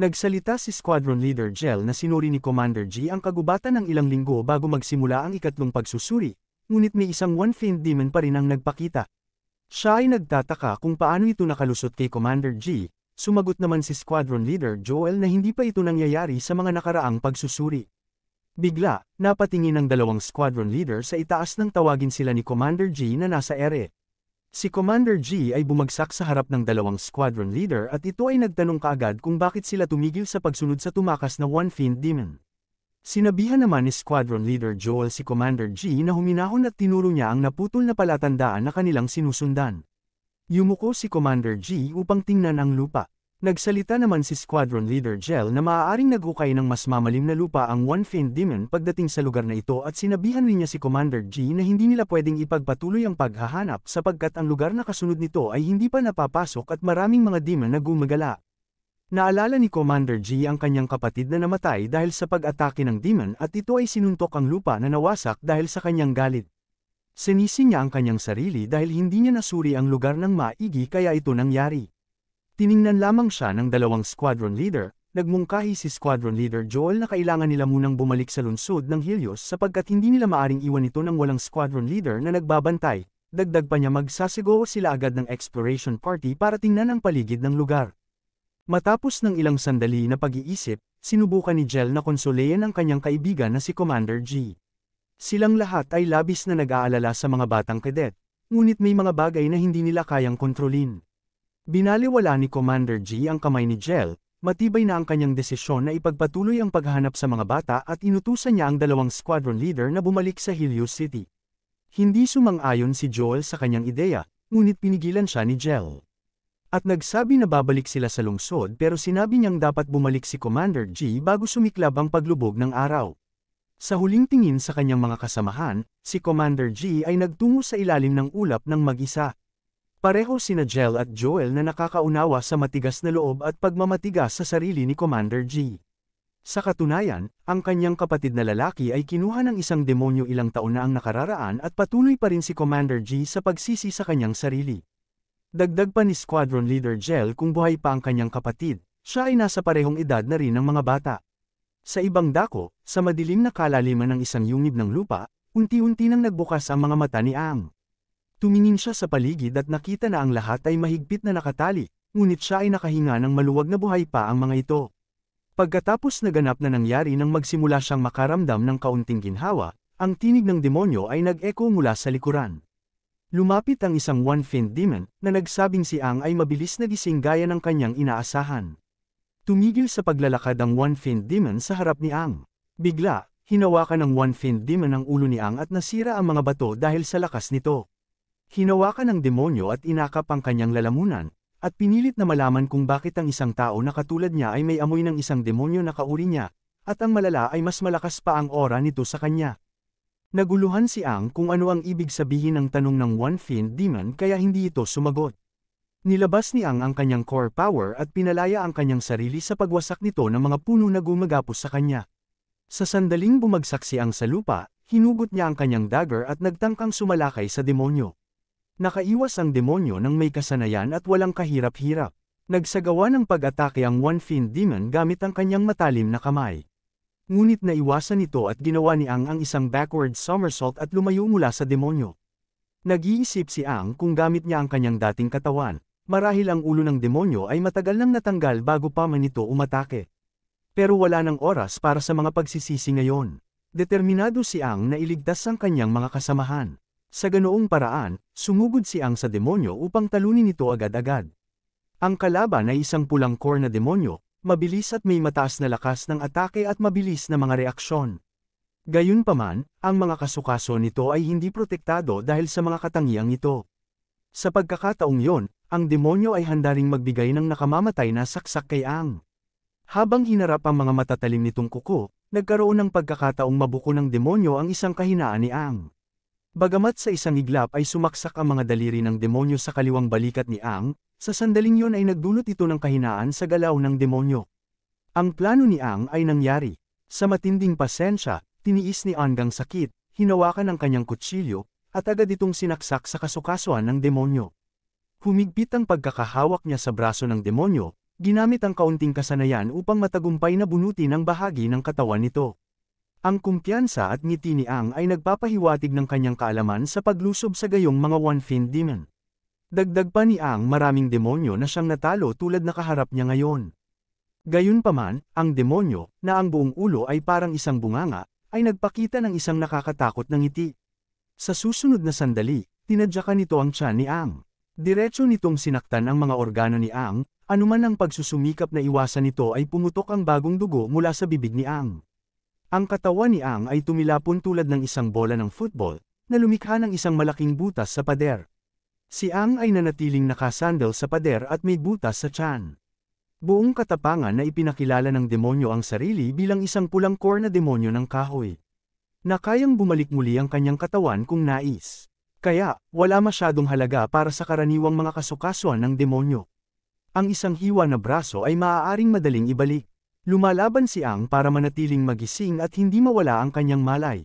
Nagsalita si Squadron Leader Gel na sinuri ni Commander G ang kagubatan ng ilang linggo bago magsimula ang ikatlong pagsusuri, ngunit may isang one-fiend demon pa rin ang nagpakita. Siya ay nagtataka kung paano ito nakalusot kay Commander G, sumagot naman si Squadron Leader Joel na hindi pa ito nangyayari sa mga nakaraang pagsusuri. Bigla, napatingin ang dalawang Squadron Leader sa itaas nang tawagin sila ni Commander G na nasa ere. Si Commander G ay bumagsak sa harap ng dalawang squadron leader at ito ay nagtanong kaagad kung bakit sila tumigil sa pagsunod sa tumakas na one-fiend demon. Sinabihan naman ni Squadron Leader Joel si Commander G na huminahon at tinuro niya ang naputol na palatandaan na kanilang sinusundan. Yumuko si Commander G upang tingnan ang lupa. Nagsalita naman si Squadron Leader Gel na maaaring naghukay ng mas mamalim na lupa ang one-fiend demon pagdating sa lugar na ito at sinabihan rin niya si Commander G na hindi nila pwedeng ipagpatuloy ang paghahanap sapagkat ang lugar na kasunod nito ay hindi pa napapasok at maraming mga demon na gumagala. Naalala ni Commander G ang kanyang kapatid na namatay dahil sa pag-atake ng demon at ito ay sinuntok ang lupa na nawasak dahil sa kanyang galit. Sinisi niya ang kanyang sarili dahil hindi niya nasuri ang lugar ng maigi kaya ito nangyari. Tiningnan lamang siya ng dalawang squadron leader, nagmungkahi si Squadron Leader Joel na kailangan nila munang bumalik sa lungsod ng Helios sapagkat hindi nila maaring iwan ito ng walang squadron leader na nagbabantay. Dagdag pa niya magsasigaw sila agad ng exploration party para tingnan ang paligid ng lugar. Matapos ng ilang sandali na pag-iisip, sinubukan ni Gel na konsolehin ang kanyang kaibigan na si Commander G. Silang lahat ay labis na nag-aalala sa mga batang cadet, ngunit may mga bagay na hindi nila kayang kontrolin. Binaliwala ni Commander G ang kamay ni Gel, matibay na ang kanyang desisyon na ipagpatuloy ang paghahanap sa mga bata at inutusan niya ang dalawang squadron leader na bumalik sa Helios City. Hindi sumang-ayon si Joel sa kanyang ideya, ngunit pinigilan siya ni Gel. At nagsabi na babalik sila sa lungsod pero sinabi niyang dapat bumalik si Commander G bago sumiklab ang paglubog ng araw. Sa huling tingin sa kanyang mga kasamahan, si Commander G ay nagtungo sa ilalim ng ulap ng mag-isa. Pareho sina Gel at Joel na nakakaunawa sa matigas na loob at pagmamatigas sa sarili ni Commander G. Sa katunayan, ang kanyang kapatid na lalaki ay kinuha ng isang demonyo ilang taon na ang nakararaan at patuloy pa rin si Commander G sa pagsisi sa kanyang sarili. Dagdag pa ni Squadron Leader Gel kung buhay pa ang kanyang kapatid, siya ay nasa parehong edad na rin ng mga bata. Sa ibang dako, sa madilim na kalaliman ng isang yungib ng lupa, unti-unti nang nagbukas ang mga mata ni Ang. Tumingin siya sa paligid at nakita na ang lahat ay mahigpit na nakatali, ngunit siya ay nakahinga ng maluwag na buhay pa ang mga ito. Pagkatapos naganap na nangyari nang magsimula siyang makaramdam ng kaunting ginhawa, ang tinig ng demonyo ay nag-echo mula sa likuran. Lumapit ang isang one-fiend demon, na nagsabing si Ang ay mabilis na gising gaya ng kanyang inaasahan. Tumigil sa paglalakad ang one-fiend demon sa harap ni Ang. Bigla, hinawakan ng one-fiend demon ang ulo ni Ang at nasira ang mga bato dahil sa lakas nito. Hinawakan ng demonyo at inakap ang kanyang lalamunan, at pinilit na malaman kung bakit ang isang tao na katulad niya ay may amoy ng isang demonyo na kauri niya, at ang malala ay mas malakas pa ang aura nito sa kanya. Naguluhan si Ang kung ano ang ibig sabihin ng tanong ng one-fiend demon kaya hindi ito sumagot. Nilabas ni Ang kanyang core power at pinalaya ang kanyang sarili sa pagwasak nito ng mga puno na gumagapos sa kanya. Sa sandaling bumagsak si Ang sa lupa, hinugot niya ang kanyang dagger at nagtangkang sumalakay sa demonyo. Nakaiwas ang demonyo nang may kasanayan at walang kahirap-hirap. Nagsagawa ng pag-atake ang one-fiend demon gamit ang kanyang matalim na kamay. Ngunit naiwasan nito at ginawa ni Ang isang backward somersault at lumayo mula sa demonyo. Nag-iisip si Ang kung gamit niya ang kanyang dating katawan, marahil ang ulo ng demonyo ay matagal nang natanggal bago pa man ito umatake. Pero wala nang oras para sa mga pagsisisi ngayon. Determinado si Ang na iligtas ang kanyang mga kasamahan. Sa ganoong paraan, sumugod si Ang sa demonyo upang talunin ito agad-agad. Ang kalaban ay isang pulang core na demonyo, mabilis at may mataas na lakas ng atake at mabilis na mga reaksyon. Gayunpaman, ang mga kasukaso nito ay hindi protektado dahil sa mga katangiang ito. Sa pagkakataong yon, ang demonyo ay handa ring magbigay ng nakamamatay na saksak kay Ang. Habang hinarap ang mga matatalim nitong kuko, nagkaroon ng pagkakataong mabuko ng demonyo ang isang kahinaan ni Ang. Bagamat sa isang iglap ay sumaksak ang mga daliri ng demonyo sa kaliwang balikat ni Ang, sa sandaling yon ay nagdulot ito ng kahinaan sa galaw ng demonyo. Ang plano ni Ang ay nangyari. Sa matinding pasensya, tiniis ni Ang ang sakit, hinawakan ang kanyang kutsilyo, at agad itong sinaksak sa kasukasuan ng demonyo. Humigpit ang pagkakahawak niya sa braso ng demonyo, Ginamit ang kaunting kasanayan upang matagumpay na bunutin ang bahagi ng katawan nito. Ang kumpiyansa at ngiti ni Ang ay nagpapahiwatig ng kanyang kaalaman sa paglusob sa gayong mga one-finned demon. Dagdag pa ni Ang maraming demonyo na siyang natalo tulad na kaharap niya ngayon. Gayunpaman, ang demonyo, na ang buong ulo ay parang isang bunganga, ay nagpakita ng isang nakakatakot na ngiti. Sa susunod na sandali, tinadyakan nito ang tiyan ni Ang. Diretso nitong sinaktan ang mga organo ni Ang, anuman ang pagsusumikap na iwasan nito ay pumutok ang bagong dugo mula sa bibig ni Ang. Ang katawan ni Ang ay tumilapon tulad ng isang bola ng football, na lumikha ng isang malaking butas sa pader. Si Ang ay nanatiling nakasandal sa pader at may butas sa tiyan. Buong katapangan na ipinakilala ng demonyo ang sarili bilang isang pulang core na demonyo ng kahoy. Na kayang bumalik muli ang kanyang katawan kung nais. Kaya, wala masyadong halaga para sa karaniwang mga kasukasuan ng demonyo. Ang isang hiwa na braso ay maaaring madaling ibalik. Lumalaban si Ang para manatiling magising at hindi mawala ang kanyang malay.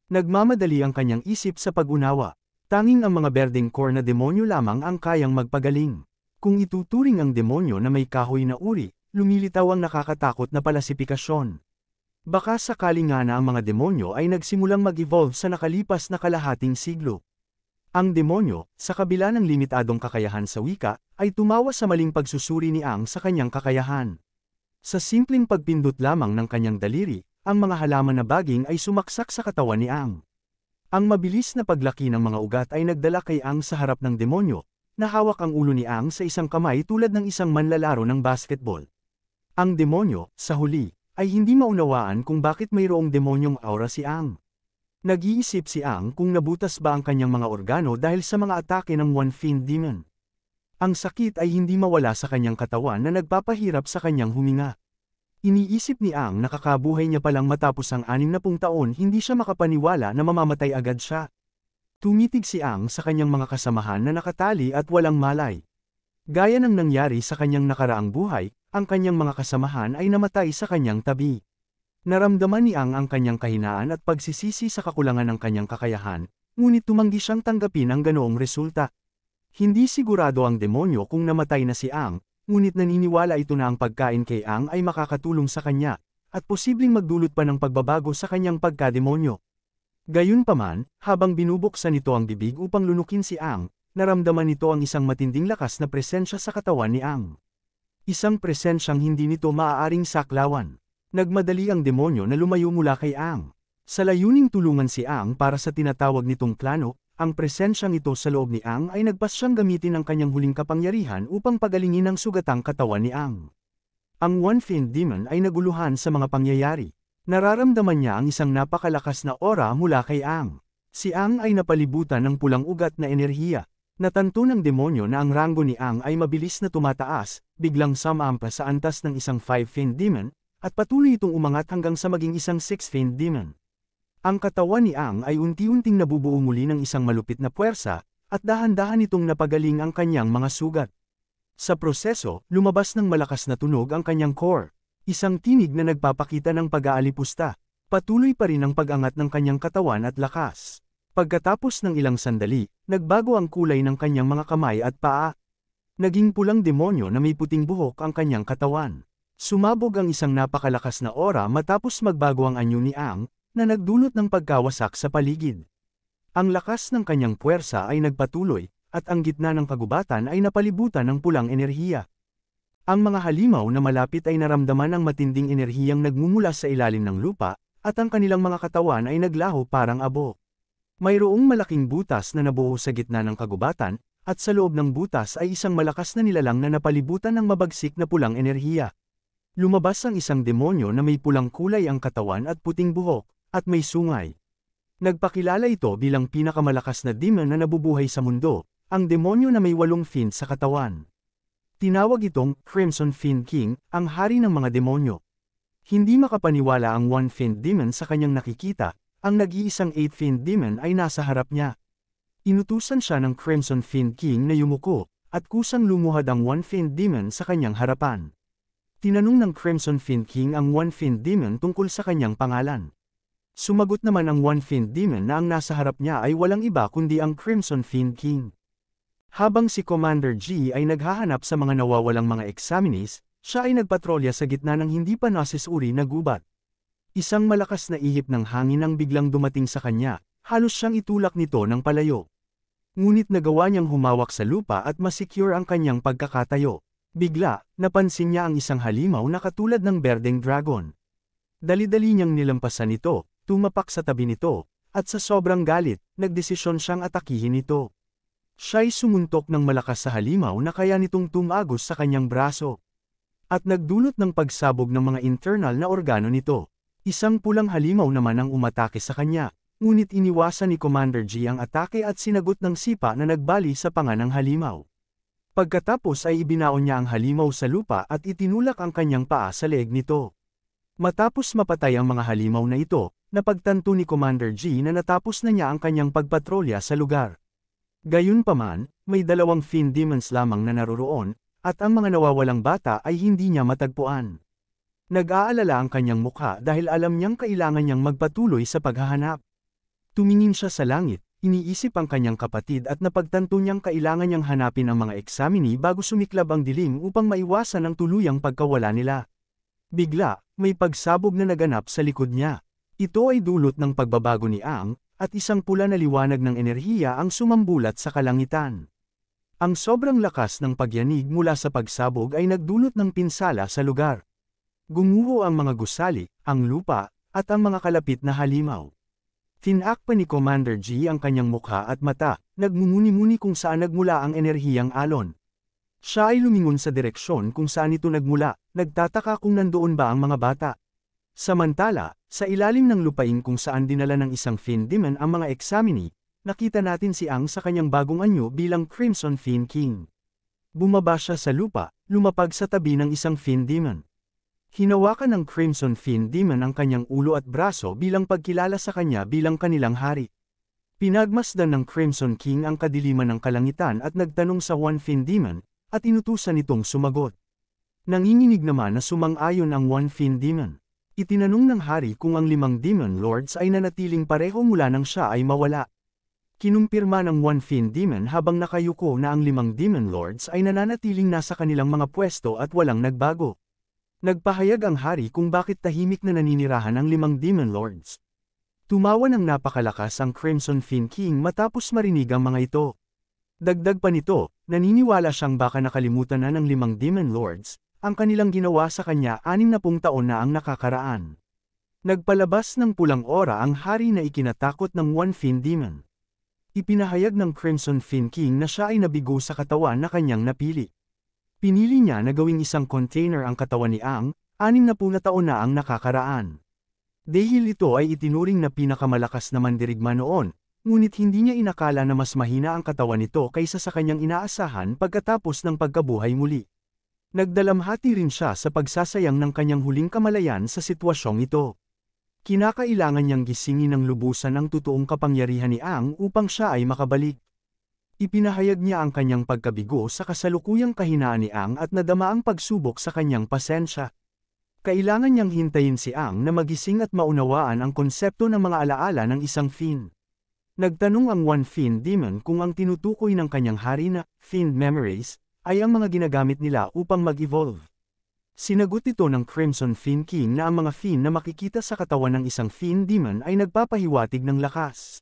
Nagmamadali ang kanyang isip sa pag-unawa. Tanging ang mga berdeng core na demonyo lamang ang kayang magpagaling. Kung ituturing ang demonyo na may kahoy na uri, lumilitaw ang nakakatakot na palasifikasyon. Baka sakali nga na ang mga demonyo ay nagsimulang mag-evolve sa nakalipas na kalahating siglo. Ang demonyo, sa kabila ng limitadong kakayahan sa wika, ay tumawa sa maling pagsusuri ni Ang sa kanyang kakayahan. Sa simpleng pagpindot lamang ng kanyang daliri, ang mga halaman na baging ay sumaksak sa katawan ni Ang. Ang mabilis na paglaki ng mga ugat ay nagdala kay Ang sa harap ng demonyo, nahawak ang ulo ni Ang sa isang kamay tulad ng isang manlalaro ng basketball. Ang demonyo, sa huli, ay hindi maunawaan kung bakit mayroong demonyong aura si Ang. Nag-iisip si Ang kung nabutas ba ang kanyang mga organo dahil sa mga atake ng one-finned demon. Ang sakit ay hindi mawala sa kanyang katawan na nagpapahirap sa kanyang huminga. Iniisip ni Ang na kakabuhay niya palang matapos ang 60 taon hindi siya makapaniwala na mamamatay agad siya. Tumitig si Ang sa kanyang mga kasamahan na nakatali at walang malay. Gaya ng nangyari sa kanyang nakaraang buhay, ang kanyang mga kasamahan ay namatay sa kanyang tabi. Naramdaman ni Ang kanyang kahinaan at pagsisisi sa kakulangan ng kanyang kakayahan, ngunit tumanggi siyang tanggapin ang ganoong resulta. Hindi sigurado ang demonyo kung namatay na si Ang, ngunit naniniwala ito na ang pagkain kay Ang ay makakatulong sa kanya, at posibleng magdulot pa ng pagbabago sa kanyang pagkademonyo. Gayunpaman, habang binubuksan nito ang bibig upang lunukin si Ang, naramdaman nito ang isang matinding lakas na presensya sa katawan ni Ang. Isang presensyang hindi nito maaaring saklawan. Nagmadali ang demonyo na lumayo mula kay Ang. Sa layuning tulungan si Ang para sa tinatawag nitong plano, ang presensyang ito sa loob ni Ang ay nagpasyang gamitin ang kanyang huling kapangyarihan upang pagalingin ang sugatang katawan ni Ang. Ang one-finned demon ay naguluhan sa mga pangyayari. Nararamdaman niya ang isang napakalakas na aura mula kay Ang. Si Ang ay napalibutan ng pulang ugat na enerhiya. Natanto ng demonyo na ang ranggo ni Ang ay mabilis na tumataas, biglang sumampa sa antas ng isang 5-finned demon, at patuloy itong umangat hanggang sa maging isang 6-finned demon. Ang katawan ni Ang ay unti-unting nabubuo muli ng isang malupit na puwersa, at dahan-dahan itong napagaling ang kanyang mga sugat. Sa proseso, lumabas ng malakas na tunog ang kanyang core. Isang tinig na nagpapakita ng pag-aalipusta. Patuloy pa rin ang pag-angat ng kanyang katawan at lakas. Pagkatapos ng ilang sandali, nagbago ang kulay ng kanyang mga kamay at paa. Naging pulang demonyo na may puting buhok ang kanyang katawan. Sumabog ang isang napakalakas na aura matapos magbago ang anyo ni Ang, na nagdulot ng pagkawasak sa paligid. Ang lakas ng kanyang puwersa ay nagpatuloy, at ang gitna ng kagubatan ay napalibutan ng pulang enerhiya. Ang mga halimaw na malapit ay naramdaman ang matinding enerhiyang nagmumula sa ilalim ng lupa, at ang kanilang mga katawan ay naglaho parang abo. Mayroong malaking butas na nabuo sa gitna ng kagubatan, at sa loob ng butas ay isang malakas na nilalang na napalibutan ng mabagsik na pulang enerhiya. Lumabas ang isang demonyo na may pulang kulay ang katawan at puting buhok, at may sungay. Nagpakilala ito bilang pinakamalakas na demon na nabubuhay sa mundo, ang demonyo na may 8 fins sa katawan. Tinawag itong Crimson Fiend King, ang hari ng mga demonyo. Hindi makapaniwala ang one-finned demon sa kanyang nakikita, ang nag-iisang 8-finned demon ay nasa harap niya. Inutusan siya ng Crimson Fiend King na yumuko, at kusang lumuhad ang one-finned demon sa kanyang harapan. Tinanong ng Crimson Fiend King ang one-finned demon tungkol sa kanyang pangalan. Sumagot naman ang one-finned demon na ang nasa harap niya ay walang iba kundi ang Crimson Fiend King. Habang si Commander G ay naghahanap sa mga nawawalang mga examinees, siya ay nagpatrolya sa gitna ng hindi pa nasisuri na gubat. Isang malakas na ihip ng hangin ang biglang dumating sa kanya, halos siyang itulak nito ng palayo. Ngunit nagawa niyang humawak sa lupa at masecure ang kanyang pagkakatayo. Bigla, napansin niya ang isang halimaw na katulad ng berdeng dragon. Dali-dali niyang nilampasan ito, tumapak sa tabi nito, at sa sobrang galit, nagdesisyon siyang atakihin ito. Siya'y sumuntok ng malakas sa halimaw na kaya nitong tumagos sa kanyang braso. At nagdulot ng pagsabog ng mga internal na organo nito. Isang pulang halimaw naman ang umatake sa kanya, ngunit iniwasan ni Commander G ang atake at sinagot ng sipa na nagbali sa panga ng halimaw. Pagkatapos ay ibinaon niya ang halimaw sa lupa at itinulak ang kanyang paa sa leeg nito. Matapos mapatay ang mga halimaw na ito, napagtanto ni Commander G na natapos na niya ang kanyang pagpatrolya sa lugar. Gayunpaman, may 2 fiend demons lamang na naroroon, at ang mga nawawalang bata ay hindi niya matagpuan. Nag-aalala ang kanyang mukha dahil alam niyang kailangan niyang magpatuloy sa paghahanap. Tumingin siya sa langit, iniisip ang kanyang kapatid at napagtanto niyang kailangan niyang hanapin ang mga examine bago sumiklab ang dilim upang maiwasan ang tuluyang pagkawala nila. Bigla, may pagsabog na naganap sa likod niya. Ito ay dulot ng pagbabago ni Ang, at isang pula na liwanag ng enerhiya ang sumambulat sa kalangitan. Ang sobrang lakas ng pagyanig mula sa pagsabog ay nagdulot ng pinsala sa lugar. Gumuho ang mga gusali, ang lupa, at ang mga kalapit na halimaw. Tinakpan ni Commander G ang kanyang mukha at mata, nagmumuni-muni kung saan nagmula ang enerhiyang alon. Siya ay lumingon sa direksyon kung saan ito nagmula, nagtataka kung nandoon ba ang mga bata. Samantala, sa ilalim ng lupain kung saan dinala ng isang fiend demon ang mga examine, nakita natin si Ang sa kanyang bagong anyo bilang Crimson Fiend King. Bumaba siya sa lupa, lumapag sa tabi ng isang fiend demon. Hinawakan ng Crimson Fiend Demon ang kanyang ulo at braso bilang pagkilala sa kanya bilang kanilang hari. Pinagmasdan ng Crimson King ang kadiliman ng kalangitan at nagtanong sa One Fiend Demon, at inutusan itong sumagot. Nanginginig naman na sumang-ayon ang One Fiend Demon. Itinanong ng hari kung ang 5 Demon Lords ay nanatiling pareho mula nang siya ay mawala. Kinumpirma ng One Fiend Demon habang nakayuko na ang 5 Demon Lords ay nananatiling nasa kanilang mga pwesto at walang nagbago. Nagpahayag ang hari kung bakit tahimik na naninirahan ang 5 Demon Lords. Tumawa ng napakalakas ang Crimson Fiend King matapos marinig ang mga ito. Dagdag pa nito, naniniwala siyang baka nakalimutan na ng 5 Demon Lords, ang kanilang ginawa sa kanya 60 taon na ang nakakaraan. Nagpalabas ng pulang ora ang hari na ikinatakot ng One Fiend Demon. Ipinahayag ng Crimson Fiend King na siya ay nabigo sa katawan na kanyang napili. Pinili niya na gawing isang container ang katawan ni Ang, 60 na taon na ang nakakaraan. Dahil ito ay itinuring na pinakamalakas na mandirigma noon, ngunit hindi niya inakala na mas mahina ang katawan nito kaysa sa kanyang inaasahan pagkatapos ng pagkabuhay muli. Nagdalamhati rin siya sa pagsasayang ng kanyang huling kamalayan sa sitwasyong ito. Kinakailangan niyang gisingin ng lubusan ang totoong kapangyarihan ni Ang upang siya ay makabalik. Ipinahayag niya ang kanyang pagkabigo sa kasalukuyang kahinaan ni Ang at nadama ang pagsubok sa kanyang pasensya. Kailangan niyang hintayin si Ang na magising at maunawaan ang konsepto ng mga alaala ng isang fiend. Nagtanong ang One Fiend Demon kung ang tinutukoy ng kanyang hari na fiend memories ay ang mga ginagamit nila upang mag-evolve. Sinagot ito ng Crimson Fiend King na ang mga fiend na makikita sa katawan ng isang fiend demon ay nagpapahiwatig ng lakas.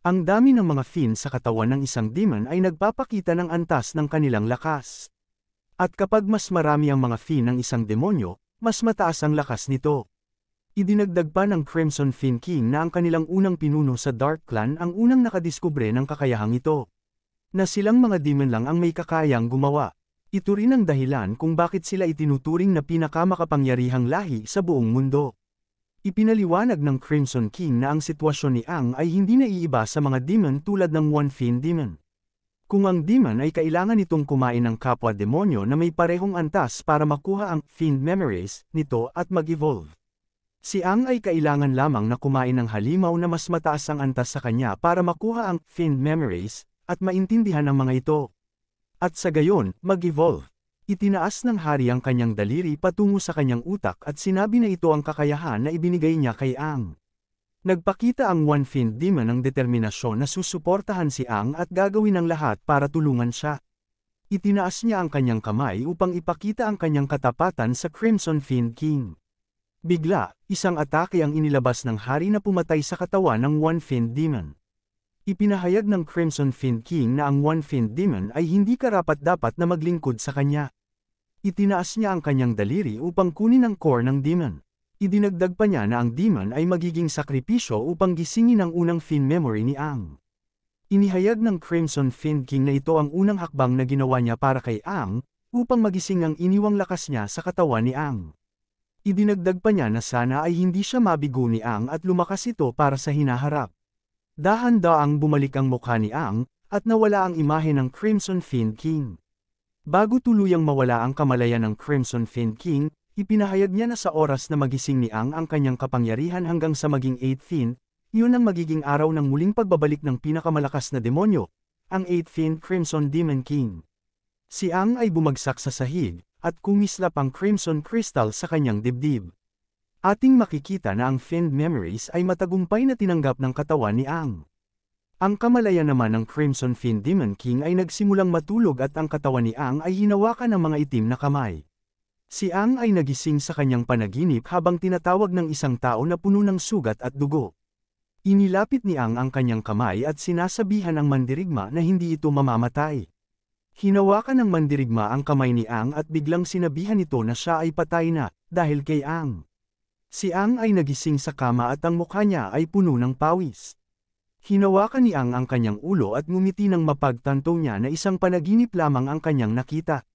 Ang dami ng mga fiend sa katawan ng isang demon ay nagpapakita ng antas ng kanilang lakas. At kapag mas marami ang mga fiend ng isang demonyo, mas mataas ang lakas nito. Idinagdag pa ng Crimson Fiend King na ang kanilang unang pinuno sa Dark Clan ang unang nakadiskubre ng kakayahang ito. Na silang mga demon lang ang may kakayang gumawa. Ito rin ang dahilan kung bakit sila itinuturing na pinakamakapangyarihang lahi sa buong mundo. Ipinaliwanag ng Crimson King na ang sitwasyon ni Ang ay hindi naiiba sa mga demon tulad ng One Fiend Demon. Kung ang demon ay kailangan itong kumain ng kapwa-demonyo na may parehong antas para makuha ang fiend memories nito at mag-evolve. Si Ang ay kailangan lamang na kumain ng halimaw na mas mataas ang antas sa kanya para makuha ang fiend memories at maintindihan ang mga ito. At sa gayon, mag-evolve. Itinaas ng hari ang kanyang daliri patungo sa kanyang utak at sinabi na ito ang kakayahan na ibinigay niya kay Ang. Nagpakita ang One Fiend Demon ng determinasyon na susuportahan si Ang at gagawin ang lahat para tulungan siya. Itinaas niya ang kanyang kamay upang ipakita ang kanyang katapatan sa Crimson Fiend King. Bigla, isang atake ang inilabas ng hari na pumatay sa katawan ng One Fiend Demon. Ipinahayag ng Crimson Fiend King na ang One Fiend Demon ay hindi karapat-dapat na maglingkod sa kanya. Itinaas niya ang kanyang daliri upang kunin ang core ng demon. Idinagdag pa niya na ang demon ay magiging sakripisyo upang gisingin ang unang Fiend memory ni Aang. Inihayag ng Crimson Fiend King na ito ang unang hakbang na ginawa niya para kay Aang, upang magising ang iniwang lakas niya sa katawan ni Aang. Idinagdag pa niya na sana ay hindi siya mabigo ni Aang at lumakas ito para sa hinaharap. Dahan-daang bumalik ang mukha ni Aang, at nawala ang imahe ng Crimson Fiend King. Bago tuluyang mawala ang kamalayan ng Crimson Fiend King, ipinahayag niya na sa oras na magising ni Aang ang kanyang kapangyarihan hanggang sa maging 8th Fiend, iyon ang magiging araw ng muling pagbabalik ng pinakamalakas na demonyo, ang 8th Fiend Crimson Demon King. Si Aang ay bumagsak sa sahig, at kumislap ang Crimson Crystal sa kanyang dibdib. Ating makikita na ang Fiend Memories ay matagumpay na tinanggap ng katawan ni Aang. Ang kamalayan naman ng Crimson Fiend Demon King ay nagsimulang matulog at ang katawan ni Aang ay hinawakan ng mga itim na kamay. Si Aang ay nagising sa kanyang panaginip habang tinatawag ng isang tao na puno ng sugat at dugo. Inilapit ni Aang ang kanyang kamay at sinasabihan ang mandirigma na hindi ito mamamatay. Hinawakan ng mandirigma ang kamay ni Aang at biglang sinabihan ito na siya ay patay na, dahil kay Aang. Si Aang ay nagising sa kama at ang mukha niya ay puno ng pawis. Hinawakan ni Aang ang kanyang ulo at ngumiti nang mapagtanto niya na isang panaginip lamang ang kanyang nakita.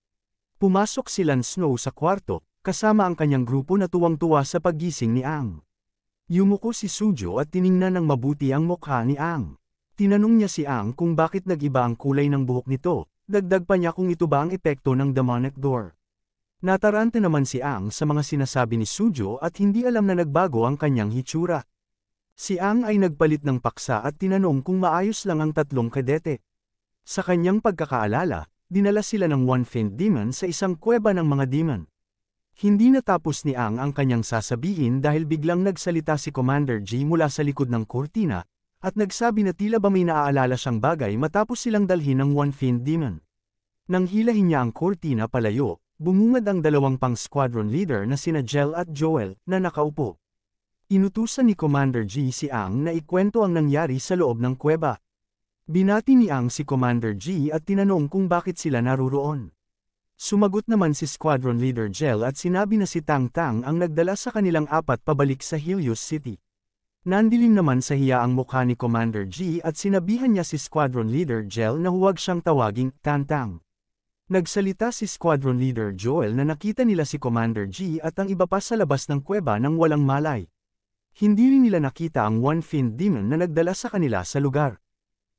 Pumasok si Lan Snow sa kwarto, kasama ang kanyang grupo na tuwang-tuwa sa paggising ni Aang. Yumuko si Suzhou at tiningnan ng mabuti ang mukha ni Aang. Tinanong niya si Aang kung bakit nag-iba ang kulay ng buhok nito, dagdag pa niya kung ito ba ang epekto ng demonic door. Natarante naman si Aang sa mga sinasabi ni Suzhou at hindi alam na nagbago ang kanyang hitsura. Si Aang ay nagpalit ng paksa at tinanong kung maayos lang ang tatlong kadete. Sa kanyang pagkakaalala, dinala sila ng One Fiend Demon sa isang kuweba ng mga demon. Hindi natapos ni Aang ang kanyang sasabihin dahil biglang nagsalita si Commander G mula sa likod ng kurtina, at nagsabi na tila ba may naaalala siyang bagay matapos silang dalhin ng One Fiend Demon. Nang hilahin niya ang kurtina palayo, bumungad ang dalawang pang squadron leader na sina Jel at Joel na nakaupo. Inutusan ni Commander G si Aang na ikwento ang nangyari sa loob ng kuweba. Binati ni Aang si Commander G at tinanong kung bakit sila naruroon. Sumagot naman si Squadron Leader Jel at sinabi na si Tang Tang ang nagdala sa kanilang apat pabalik sa Helios City. Nandilim naman sa hiya ang mukha ni Commander G at sinabihan niya si Squadron Leader Jel na huwag siyang tawaging Tang Tang. Nagsalita si Squadron Leader Joel na nakita nila si Commander G at ang iba pa sa labas ng kuweba nang walang malay. Hindi rin nila nakita ang One Fiend Demon na nagdala sa kanila sa lugar.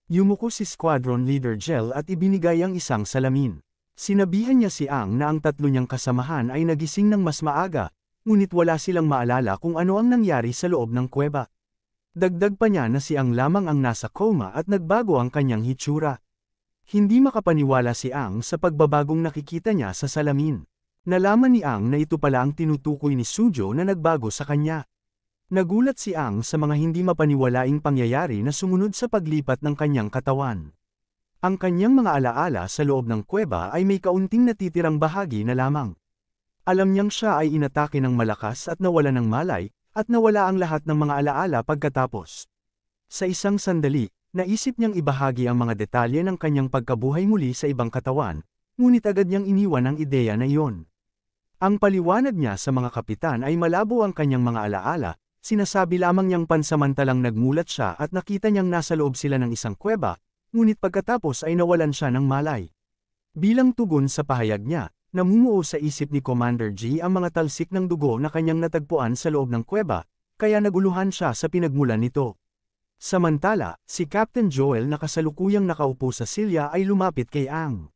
Yumuko si Squadron Leader Jel at ibinigay ang isang salamin. Sinabihan niya si Aang na ang tatlo niyang kasamahan ay nagising ng mas maaga, ngunit wala silang maalala kung ano ang nangyari sa loob ng kuweba. Dagdag pa niya na si Aang lamang ang nasa coma at nagbago ang kanyang hitsura. Hindi makapaniwala si Aang sa pagbabagong nakikita niya sa salamin. Nalaman ni Aang na ito pala ang tinutukoy ni Suzhou na nagbago sa kanya. Nagulat si Aang sa mga hindi mapaniwalaing pangyayari na sumunod sa paglipat ng kanyang katawan. Ang kanyang mga alaala sa loob ng kuweba ay may kaunting natitirang bahagi na lamang. Alam niyang siya ay inatake ng malakas at nawala ng malay, at nawala ang lahat ng mga alaala pagkatapos. Sa isang sandali, naisip niyang ibahagi ang mga detalye ng kanyang pagkabuhay muli sa ibang katawan, ngunit agad niyang iniwan ang ideya na iyon. Ang paliwanag niya sa mga kapitan ay malabo ang kanyang mga alaala. Sinasabi lamang niyang pansamantalang nagmulat siya at nakita niyang nasa loob sila ng isang kuweba, ngunit pagkatapos ay nawalan siya ng malay. Bilang tugon sa pahayag niya, namumuo sa isip ni Commander G ang mga talsik ng dugo na kanyang natagpuan sa loob ng kuweba, kaya naguluhan siya sa pinagmulan nito. Samantala, si Captain Joel na kasalukuyang nakaupo sa silya ay lumapit kay Aang.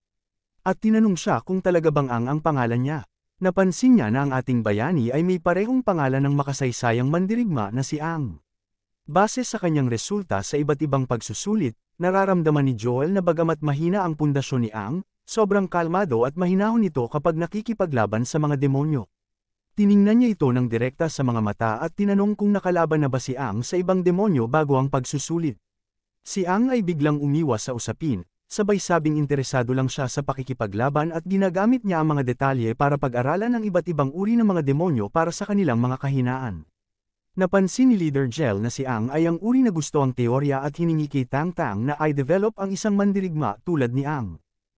At tinanong siya kung talaga bang Aang ang pangalan niya. Napansin niya na ang ating bayani ay may parehong pangalan ng makasaysayang mandirigma na si Aang. Base sa kanyang resulta sa iba't ibang pagsusulit, nararamdaman ni Joel na bagamat mahina ang pundasyon ni Aang, sobrang kalmado at mahinahon ito kapag nakikipaglaban sa mga demonyo. Tiningnan niya ito ng direkta sa mga mata at tinanong kung nakalaban na ba si Aang sa ibang demonyo bago ang pagsusulit. Si Aang ay biglang umiwas sa usapin, sabay sabing interesado lang siya sa pakikipaglaban at ginagamit niya ang mga detalye para pag-aralan ang iba't ibang uri ng mga demonyo para sa kanilang mga kahinaan. Napansin ni Leader Gel na si Ang ay ang uri na gusto ang teorya at hiningi kay Tang Tang na i-develop ang isang mandirigma tulad ni Ang.